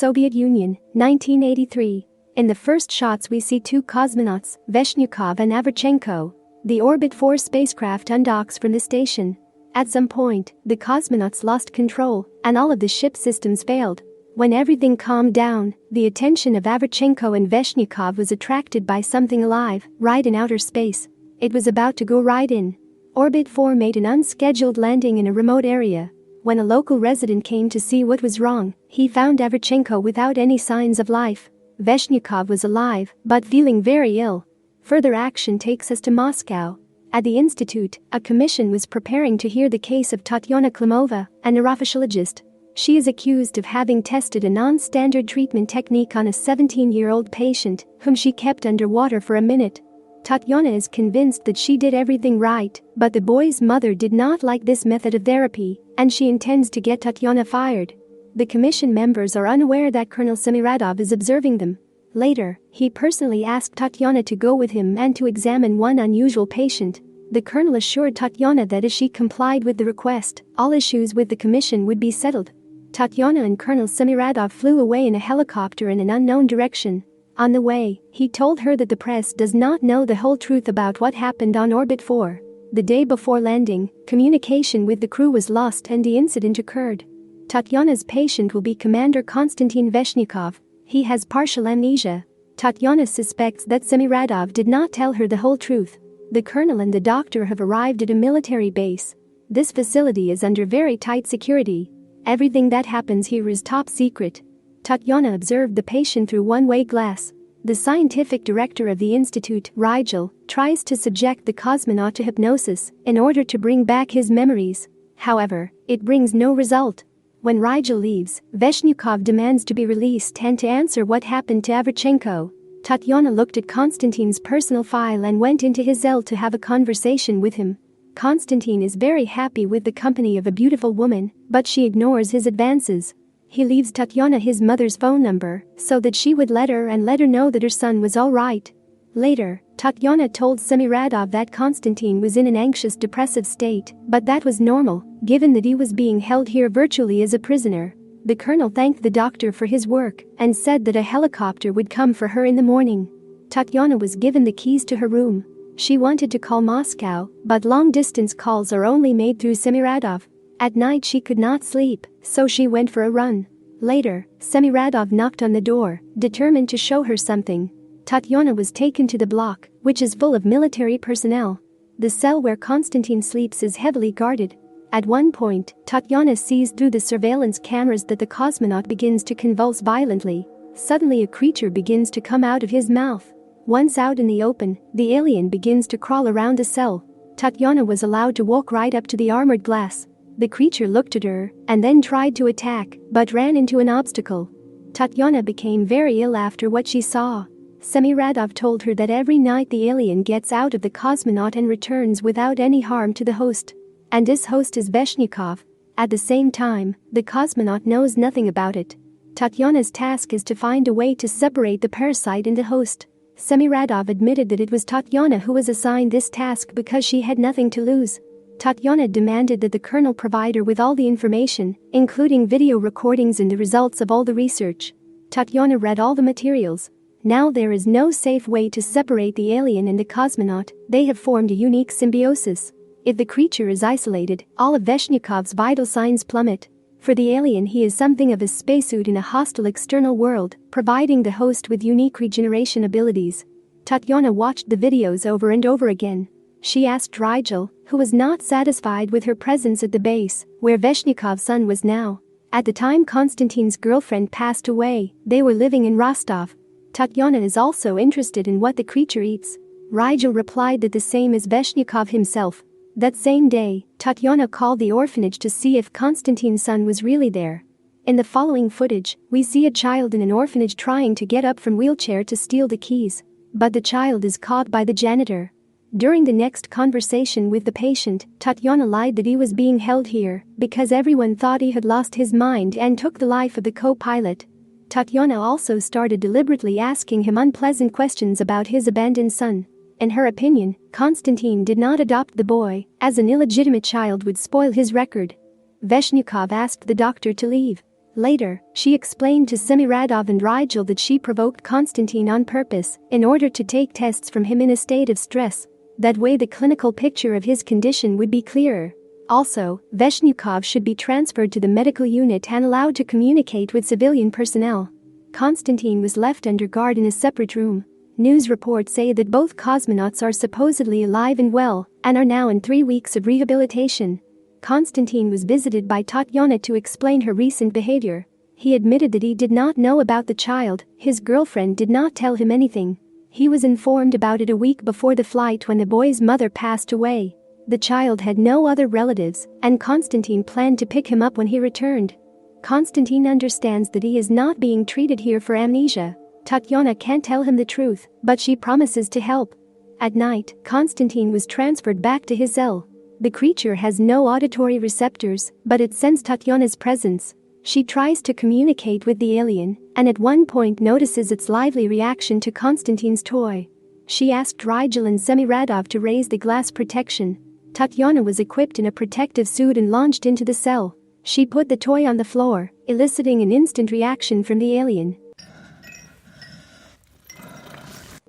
Soviet Union, 1983. In the first shots we see two cosmonauts, Veshnyukov and Averchenko. The Orbit 4 spacecraft undocks from the station. At some point, the cosmonauts lost control, and all of the ship systems failed. When everything calmed down, the attention of Averchenko and Veshnyukov was attracted by something alive, right in outer space. It was about to go right in. Orbit 4 made an unscheduled landing in a remote area. When a local resident came to see what was wrong, he found Averchenko without any signs of life. Veshnyukov was alive, but feeling very ill. Further action takes us to Moscow. At the institute, a commission was preparing to hear the case of Tatyana Klimova, a neurophysiologist. She is accused of having tested a non-standard treatment technique on a 17-year-old patient, whom she kept underwater for a minute. Tatyana is convinced that she did everything right, but the boy's mother did not like this method of therapy, and she intends to get Tatyana fired. The commission members are unaware that Colonel Semiradov is observing them. Later, he personally asked Tatyana to go with him and to examine one unusual patient. The colonel assured Tatyana that if she complied with the request, all issues with the commission would be settled. Tatyana and Colonel Semiradov flew away in a helicopter in an unknown direction. On the way, he told her that the press does not know the whole truth about what happened on Orbit 4. The day before landing, communication with the crew was lost and the incident occurred. Tatyana's patient will be Commander Konstantin Veshnyukov. He has partial amnesia. Tatyana suspects that Semiradov did not tell her the whole truth. The colonel and the doctor have arrived at a military base. This facility is under very tight security. Everything that happens here is top secret. Tatyana observed the patient through one-way glass. The scientific director of the institute, Rigel, tries to subject the cosmonaut to hypnosis in order to bring back his memories. However, it brings no result. When Rigel leaves, Veshnyukov demands to be released and to answer what happened to Averchenko. Tatyana looked at Konstantin's personal file and went into his cell to have a conversation with him. Konstantin is very happy with the company of a beautiful woman, but she ignores his advances. He leaves Tatyana his mother's phone number so that she would let her know that her son was all right. Later, Tatyana told Semiradov that Konstantin was in an anxious, depressive state, but that was normal, given that he was being held here virtually as a prisoner. The colonel thanked the doctor for his work and said that a helicopter would come for her in the morning. Tatyana was given the keys to her room. She wanted to call Moscow, but long-distance calls are only made through Semiradov. At night she could not sleep, so she went for a run. Later, Semiradov knocked on the door, determined to show her something. Tatyana was taken to the block, which is full of military personnel. The cell where Konstantin sleeps is heavily guarded. At one point, Tatyana sees through the surveillance cameras that the cosmonaut begins to convulse violently. Suddenly a creature begins to come out of his mouth. Once out in the open, the alien begins to crawl around the cell. Tatyana was allowed to walk right up to the armored glass. The creature looked at her and then tried to attack, but ran into an obstacle. Tatyana became very ill after what she saw. Semiradov told her that every night the alien gets out of the cosmonaut and returns without any harm to the host. And this host is Veshnyukov. At the same time, the cosmonaut knows nothing about it. Tatyana's task is to find a way to separate the parasite and the host. Semiradov admitted that it was Tatyana who was assigned this task because she had nothing to lose. Tatyana demanded that the colonel provide her with all the information, including video recordings and the results of all the research. Tatyana read all the materials. Now there is no safe way to separate the alien and the cosmonaut. They have formed a unique symbiosis. If the creature is isolated, all of Veshnyukov's vital signs plummet. For the alien, he is something of a spacesuit in a hostile external world, providing the host with unique regeneration abilities. Tatyana watched the videos over and over again. She asked Rigel, who was not satisfied with her presence at the base, where Veshnyukov's son was now. At the time Konstantin's girlfriend passed away, they were living in Rostov. Tatyana is also interested in what the creature eats. Rigel replied that the same as Veshnyukov himself. That same day, Tatyana called the orphanage to see if Konstantin's son was really there. In the following footage, we see a child in an orphanage trying to get up from wheelchair to steal the keys. But the child is caught by the janitor. During the next conversation with the patient, Tatyana lied that he was being held here because everyone thought he had lost his mind and took the life of the co-pilot. Tatyana also started deliberately asking him unpleasant questions about his abandoned son. In her opinion, Konstantin did not adopt the boy, as an illegitimate child would spoil his record. Veshnyukov asked the doctor to leave. Later, she explained to Semiradov and Rigel that she provoked Konstantin on purpose in order to take tests from him in a state of stress. That way the clinical picture of his condition would be clearer. Also, Veshnyukov should be transferred to the medical unit and allowed to communicate with civilian personnel. Konstantin was left under guard in a separate room. News reports say that both cosmonauts are supposedly alive and well and are now in 3 weeks of rehabilitation. Konstantin was visited by Tatyana to explain her recent behavior. He admitted that he did not know about the child, his girlfriend did not tell him anything. He was informed about it a week before the flight when the boy's mother passed away. The child had no other relatives, and Konstantin planned to pick him up when he returned. Konstantin understands that he is not being treated here for amnesia. Tatyana can't tell him the truth, but she promises to help. At night, Konstantin was transferred back to his cell. The creature has no auditory receptors, but it sensed Tatyana's presence. She tries to communicate with the alien, and at one point notices its lively reaction to Konstantin's toy. She asked Rigel and Semiradov to raise the glass protection. Tatyana was equipped in a protective suit and launched into the cell. She put the toy on the floor, eliciting an instant reaction from the alien.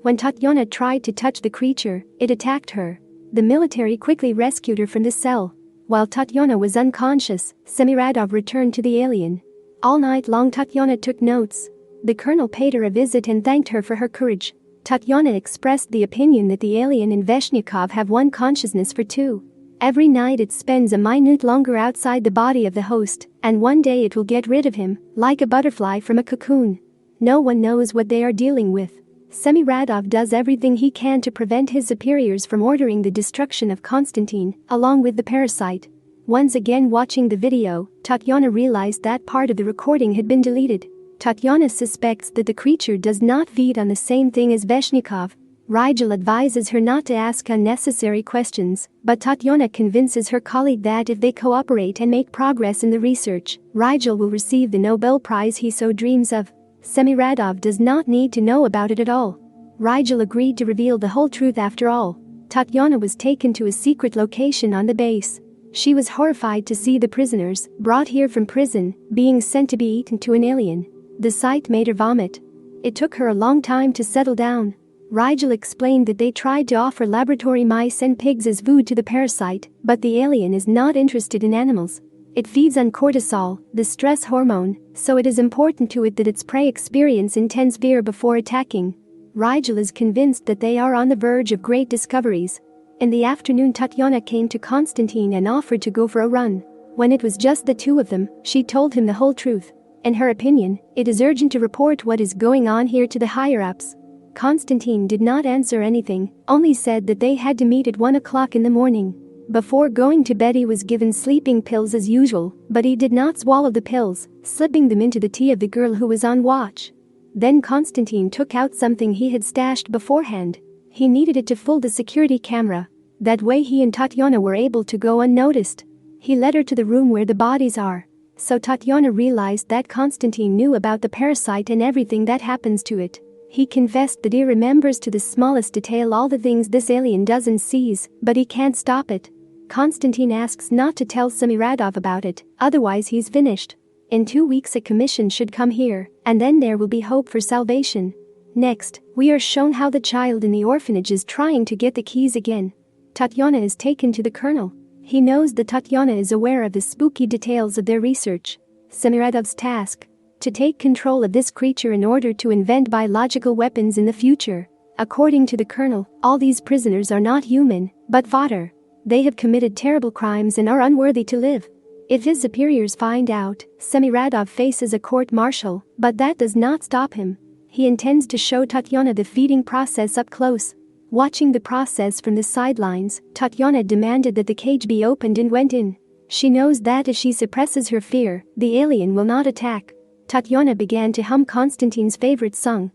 When Tatyana tried to touch the creature, it attacked her. The military quickly rescued her from the cell. While Tatyana was unconscious, Semiradov returned to the alien. All night long Tatyana took notes. The colonel paid her a visit and thanked her for her courage. Tatyana expressed the opinion that the alien and Veshnyukov have one consciousness for two. Every night it spends a minute longer outside the body of the host, and one day it will get rid of him, like a butterfly from a cocoon. No one knows what they are dealing with. Semiradov does everything he can to prevent his superiors from ordering the destruction of Konstantin, along with the parasite. Once again watching the video, Tatyana realized that part of the recording had been deleted. Tatyana suspects that the creature does not feed on the same thing as Veshnyukov. Rigel advises her not to ask unnecessary questions, but Tatyana convinces her colleague that if they cooperate and make progress in the research, Rigel will receive the Nobel Prize he so dreams of. Semiradov does not need to know about it at all. Rigel agreed to reveal the whole truth after all. Tatyana was taken to a secret location on the base. She was horrified to see the prisoners, brought here from prison, being sent to be eaten to an alien. The sight made her vomit. It took her a long time to settle down. Rigel explained that they tried to offer laboratory mice and pigs as food to the parasite, but the alien is not interested in animals. It feeds on cortisol, the stress hormone, so it is important to it that its prey experience intense fear before attacking. Rigel is convinced that they are on the verge of great discoveries. In the afternoon Tatyana came to Konstantin and offered to go for a run. When it was just the two of them, she told him the whole truth. In her opinion, it is urgent to report what is going on here to the higher-ups. Konstantin did not answer anything, only said that they had to meet at 1 o'clock in the morning. Before going to bed he was given sleeping pills as usual, but he did not swallow the pills, slipping them into the tea of the girl who was on watch. Then Konstantin took out something he had stashed beforehand. He needed it to fool the security camera. That way he and Tatyana were able to go unnoticed. He led her to the room where the bodies are. So Tatyana realized that Konstantin knew about the parasite and everything that happens to it. He confessed that he remembers to the smallest detail all the things this alien does and sees, but he can't stop it. Konstantin asks not to tell Semiradov about it, otherwise he's finished. In 2 weeks a commission should come here, and then there will be hope for salvation. Next, we are shown how the child in the orphanage is trying to get the keys again. Tatyana is taken to the colonel. He knows that Tatyana is aware of the spooky details of their research. Semiradov's task: to take control of this creature in order to invent biological weapons in the future. According to the colonel, all these prisoners are not human, but fodder. They have committed terrible crimes and are unworthy to live. If his superiors find out, Semiradov faces a court-martial, but that does not stop him. He intends to show Tatyana the feeding process up close. Watching the process from the sidelines, Tatyana demanded that the cage be opened and went in. She knows that if she suppresses her fear, the alien will not attack. Tatyana began to hum Konstantin's favorite song.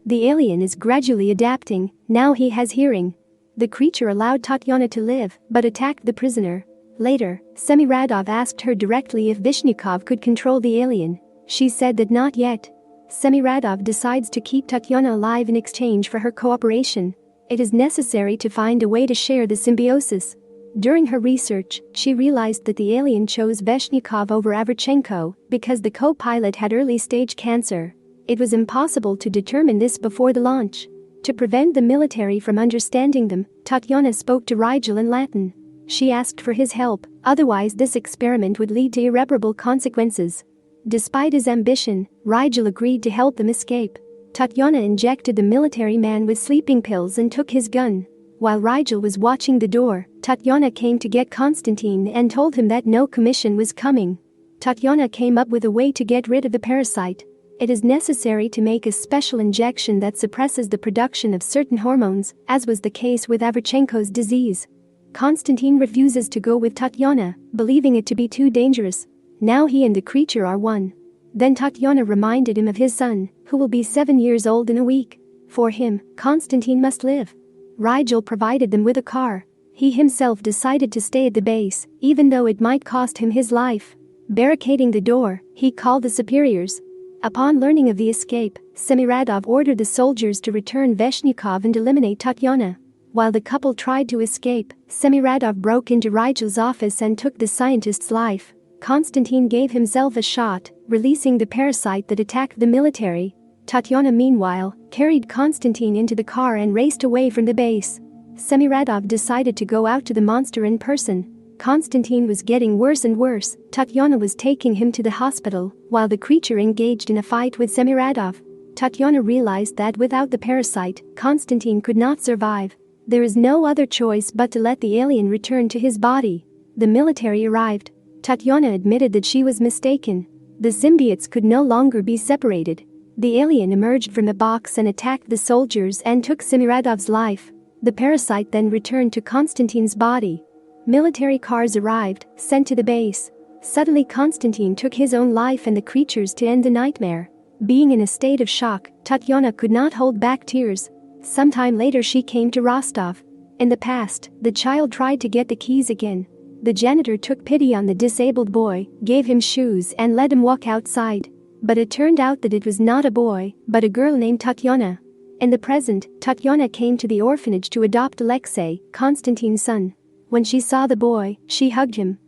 The alien is gradually adapting, now he has hearing. The creature allowed Tatyana to live, but attacked the prisoner. Later, Semiradov asked her directly if Vishnyukov could control the alien. She said that not yet. Semiradov decides to keep Tatyana alive in exchange for her cooperation. It is necessary to find a way to share the symbiosis. During her research, she realized that the alien chose Veshnyakov over Averchenko because the co-pilot had early-stage cancer. It was impossible to determine this before the launch. To prevent the military from understanding them, Tatyana spoke to Rigel in Latin. She asked for his help, otherwise this experiment would lead to irreparable consequences. Despite his ambition, Rigel agreed to help them escape. Tatyana injected the military man with sleeping pills and took his gun. While Rigel was watching the door, Tatyana came to get Konstantin and told him that no commission was coming. Tatyana came up with a way to get rid of the parasite. It is necessary to make a special injection that suppresses the production of certain hormones, as was the case with Averchenko's disease. Konstantin refuses to go with Tatyana, believing it to be too dangerous. Now he and the creature are one. Then Tatyana reminded him of his son, who will be 7 years old in a week. For him, Konstantin must live. Rigel provided them with a car. He himself decided to stay at the base, even though it might cost him his life. Barricading the door, he called the superiors. Upon learning of the escape, Semiradov ordered the soldiers to return Veshnyakov and eliminate Tatyana. While the couple tried to escape, Semiradov broke into Rigel's office and took the scientist's life. Konstantin gave himself a shot, releasing the parasite that attacked the military. Tatyana, meanwhile, carried Konstantin into the car and raced away from the base. Semiradov decided to go out to the monster in person. Konstantin was getting worse and worse. Tatyana was taking him to the hospital, while the creature engaged in a fight with Semiradov. Tatyana realized that without the parasite, Konstantin could not survive. There is no other choice but to let the alien return to his body. The military arrived. Tatyana admitted that she was mistaken. The symbiotes could no longer be separated. The alien emerged from the box and attacked the soldiers and took Semiradov's life. The parasite then returned to Konstantin's body. Military cars arrived, sent to the base. Suddenly Konstantin took his own life and the creature's to end the nightmare. Being in a state of shock, Tatyana could not hold back tears. Sometime later she came to Rostov. In the past, the child tried to get the keys again. The janitor took pity on the disabled boy, gave him shoes and let him walk outside. But it turned out that it was not a boy, but a girl named Tatyana. In the present, Tatyana came to the orphanage to adopt Alexei, Konstantin's son. When she saw the boy, she hugged him.